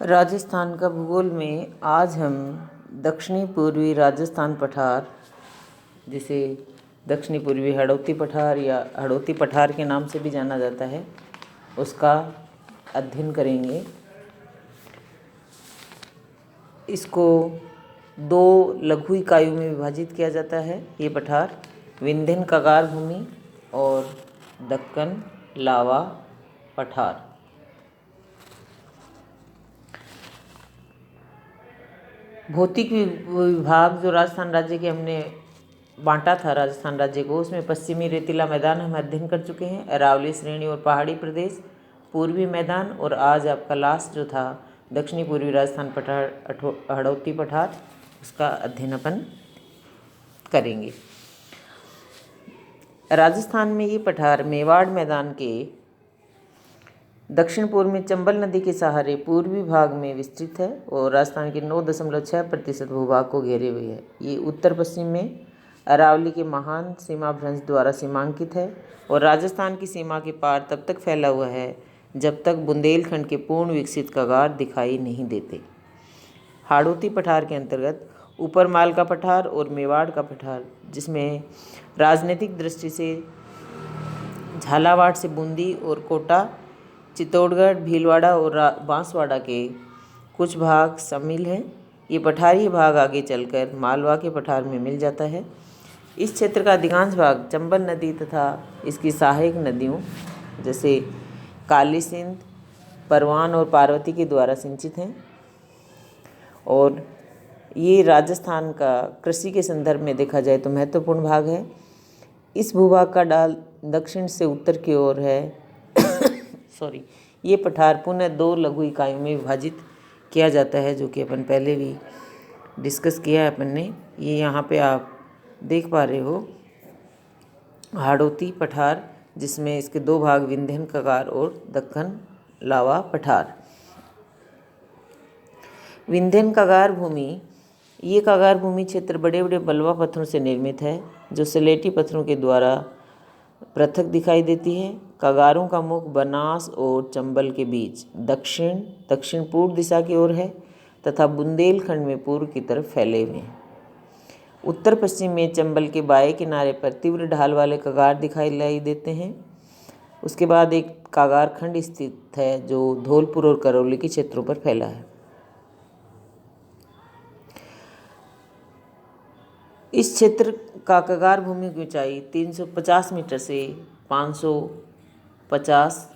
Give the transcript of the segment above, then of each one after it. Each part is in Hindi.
राजस्थान का भूगोल में आज हम दक्षिणी पूर्वी राजस्थान पठार, जिसे दक्षिणी पूर्वी हड़ौती पठार या हड़ौती पठार के नाम से भी जाना जाता है, उसका अध्ययन करेंगे। इसको दो लघु इकाइयों में विभाजित किया जाता है। ये पठार विंध्यन कगार भूमि और दक्कन लावा पठार। भौतिक विभाग जो राजस्थान राज्य के हमने बांटा था राजस्थान राज्य को, उसमें पश्चिमी रेतीला मैदान हम अध्ययन कर चुके हैं, अरावली श्रेणी और पहाड़ी प्रदेश, पूर्वी मैदान, और आज आपका लास्ट जो था दक्षिणी पूर्वी राजस्थान पठार हड़ौती पठार, उसका अध्ययन अपन करेंगे। राजस्थान में ये पठार मेवाड़ मैदान के दक्षिण पूर्व में चंबल नदी के सहारे पूर्वी भाग में विस्तृत है और राजस्थान के 9.6% भूभाग को घेरे हुए है। ये उत्तर पश्चिम में अरावली के महान सीमा भ्रंश द्वारा सीमांकित है और राजस्थान की सीमा के पार तब तक फैला हुआ है जब तक बुंदेलखंड के पूर्ण विकसित कगार दिखाई नहीं देते। हाड़ौती पठार के अंतर्गत ऊपर माल का पठार और मेवाड़ का पठार, जिसमें राजनीतिक दृष्टि से झालावाड़ से बूंदी और कोटा, चित्तौड़गढ़, भीलवाड़ा और बांसवाड़ा के कुछ भाग शामिल हैं। ये पठारी भाग आगे चलकर मालवा के पठार में मिल जाता है। इस क्षेत्र का अधिकांश भाग चंबल नदी तथा इसकी सहायक नदियों जैसे काली सिंध, परवान और पार्वती के द्वारा सिंचित हैं और ये राजस्थान का कृषि के संदर्भ में देखा जाए तो महत्वपूर्ण भाग है। इस भूभाग का ढाल दक्षिण से उत्तर की ओर है। ये पठार पुनः दो लघु इकाइयों में विभाजित किया जाता है, जो कि अपन पहले भी डिस्कस किया है अपन ने। ये यहाँ पे आप देख पा रहे हो हाड़ौती पठार, जिसमें इसके दो भाग विंध्यन कगार और दक्कन लावा पठार। विंध्यन कगार भूमि, ये कगार भूमि क्षेत्र बड़े बड़े बलुआ पत्थरों से निर्मित है जो स्लेटी पत्थरों के द्वारा पृथक दिखाई देती है। कगारों का मुख बनास और चंबल के बीच दक्षिण पूर्व दिशा की ओर है तथा बुंदेलखंड में पूर्व की तरफ फैले हुए हैं। उत्तर पश्चिम में चंबल के बाएं किनारे पर तीव्र ढाल वाले कगार दिखाई देते हैं। उसके बाद एक कगार खंड स्थित है जो धौलपुर और करौली के क्षेत्रों पर फैला है। इस क्षेत्र का कगार भूमि की ऊंचाई 350 मीटर से 550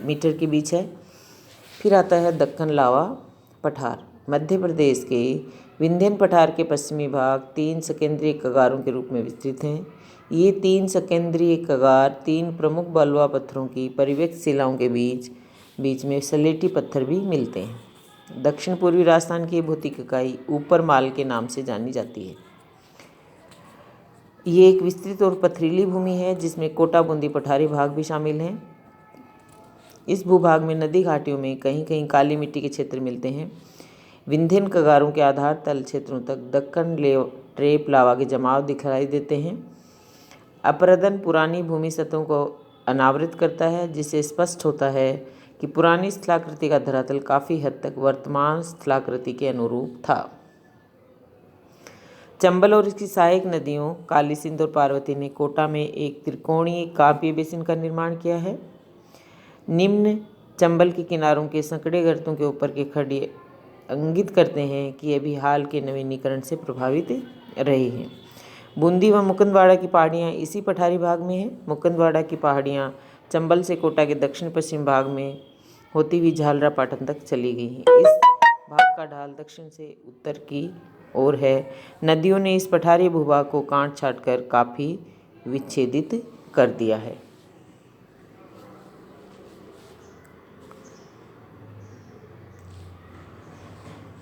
मीटर के बीच है। फिर आता है दक्कन लावा पठार। मध्य प्रदेश के विंध्यन पठार के पश्चिमी भाग 3 सकेंद्रीय कगारों के रूप में विस्तृत हैं। ये 3 सकेंद्रीय कगार 3 प्रमुख बलुआ पत्थरों की परिव्यक्त शिलाओं के बीच में स्लेटी पत्थर भी मिलते हैं। दक्षिण पूर्वी राजस्थान की भौतिक इकाई ऊपर माल के नाम से जानी जाती है। ये एक विस्तृत और पथरीली भूमि है जिसमें कोटा बूंदी पठारी भाग भी शामिल हैं। इस भूभाग में नदी घाटियों में कहीं कहीं काली मिट्टी के क्षेत्र मिलते हैं। विंध्यन कगारों के आधार तल क्षेत्रों तक दक्कन ट्रेप लावा के जमाव दिखाई देते हैं। अपरदन पुरानी भूमि सतहों को अनावृत करता है, जिससे स्पष्ट होता है कि पुरानी स्थलाकृति का धरातल काफ़ी हद तक वर्तमान स्थलाकृति के अनुरूप था। चंबल और इसकी सहायक नदियों काली सिंध और पार्वती ने कोटा में एक त्रिकोणीय काव्य बेसिन का निर्माण किया है। निम्न चंबल के किनारों के संकड़े गर्तों के ऊपर के खड्डे इंगित करते हैं कि अभी हाल के नवीनीकरण से प्रभावित रहे हैं। बूंदी व मुकुंदवाड़ा की पहाड़ियाँ इसी पठारी भाग में हैं। मुकुंदवाड़ा की पहाड़ियाँ चंबल से कोटा के दक्षिण पश्चिम भाग में होती हुई झालरा पाटन तक चली गई हैं। इस भाग का ढाल दक्षिण से उत्तर की ओर है। नदियों ने इस पठारी भूभाग को काट छाट कर काफ़ी विच्छेदित कर दिया है।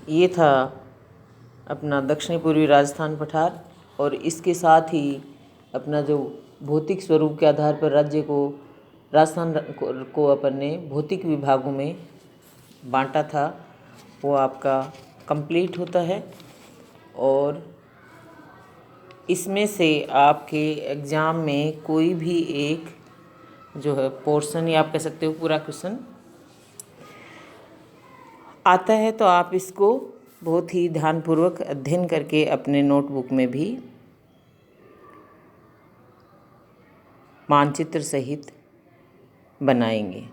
ये था अपना दक्षिणी पूर्वी राजस्थान पठार और इसके साथ ही अपना जो भौतिक स्वरूप के आधार पर राज्य को राजस्थान को अपन ने भौतिक विभागों में बांटा था, वो आपका कंप्लीट होता है। और इसमें से आपके एग्ज़ाम में कोई भी एक जो है पोर्शन, या आप कह सकते हो पूरा क्वेश्चन आता है तो आप इसको बहुत ही ध्यानपूर्वक अध्ययन करके अपने नोटबुक में भी मानचित्र सहित बनाएंगे।